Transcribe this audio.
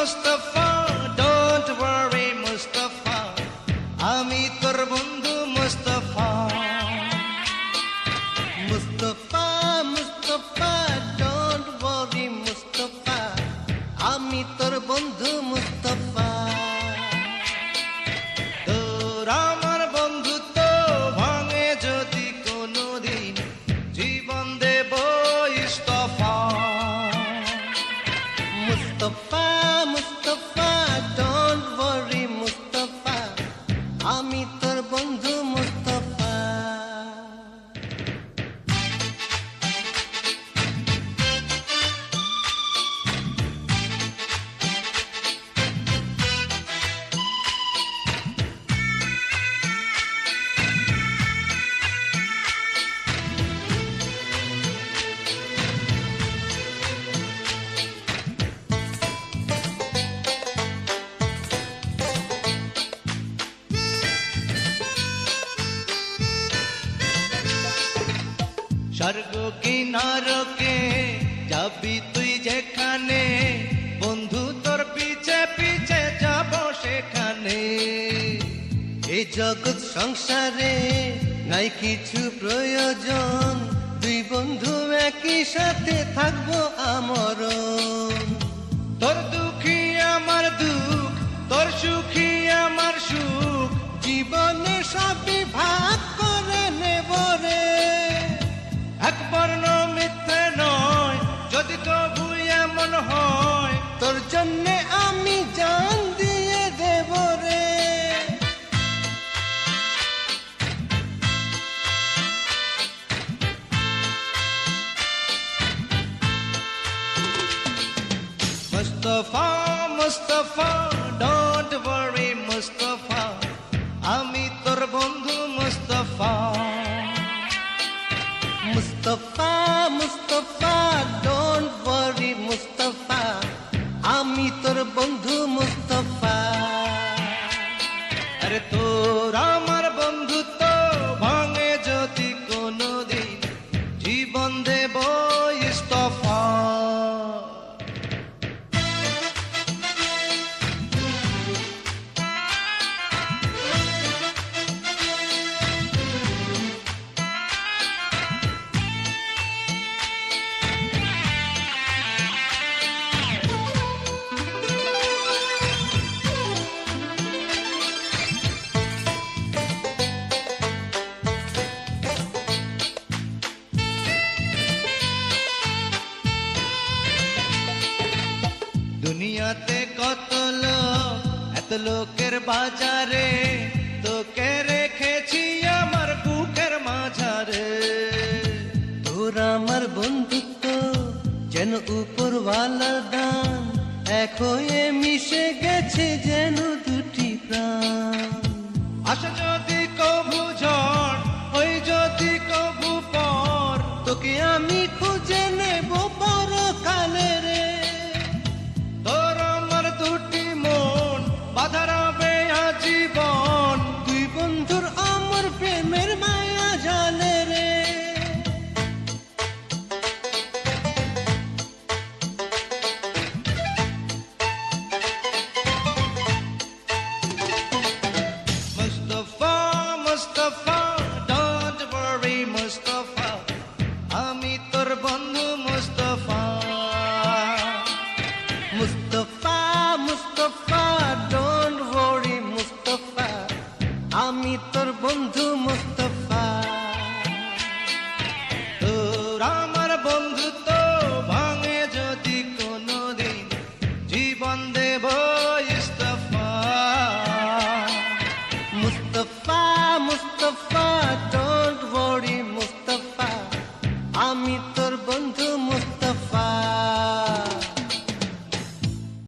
Mustafa, don't worry Mustafa, আমি তোর বন্ধু মুস্তাফা। মুস্তাফা মুস্তাফা, ডোন্ট ওয়ারি মুস্তাফা, আমি তোর বন্ধু মুস্তাফা। তোর আমার বন্ধুত্ব ভাঙে যদি কোনোদিন, জীবন দেব ইস্তফা। মুস্তাফা মুস্তাফা, ডোন্ট ওয়ারি মুস্তাফা, আমি তোর বন্ধু মুস্তাফা। স্বর্গ কি নরকে যাবি তুই যেখানে, বন্ধু তোর পিছে পিছে যাব সেখানে। এই জগৎ সংসারে নাই কিছু প্রয়োজন, দুই বন্ধু একই সাথে থাকবো আমরণ। তোর দুঃখী আমার দুঃখ, তোর সুখী আমার সুখ, জীবনে সবই ভাগ করে নেব রে। এক বর্ণ মিথ্যে নয়, যদি তবু এমন হয়, তোর জন্যে আমি জান দিয়ে দেব রে। মুস্তাফা মুস্তাফা, ডোন্ট ওয়ারি মুস্তাফা, আমি তোর বন্ধু মুস্তাফা। মুস্তাফা মুস্তাফা, ডোন্ট ওয়ারি মুস্তাফা, আমি তোর বন্ধু মুস্তাফা। আরে তোর আমার বন্ধুত্ব ভাঙে যদি কোনোদিন, জীবন দেব ইস্তফা। দুনিয়াতে কত লোক, এত লোকের বাজারে, তোকে রেখেছি আমার বুকের মাঝারে। তোর আমার বন্ধুত্ব যেন উপরওয়ালার দান, এক হয়ে মিশে গেছে যেন দুটি প্রাণ। আশা যদি কভু ঝড়, ওই যদি কভু পর, তোকে আমি খুঁজে নেব পরকালে রে। তোর আমার দুটি মন বাধা রবে আজীবন, দুই বন্ধুর আমার প্রেমের মায়া জালে রে। মুস্তাফা মুস্তাফা, ডোন্ট ওয়ারি মুস্তাফা, আমি তোর বন্ধু মুস্তাফা। মুস্তাফা মুস্তাফা, ডোন্ট ওয়ারি মুস্তাফা, আমি তোর বন্ধু মুস্তাফা। তোর আমার বন্ধুত্ব ভাঙে যদি কোনোদিন, জীবন দেব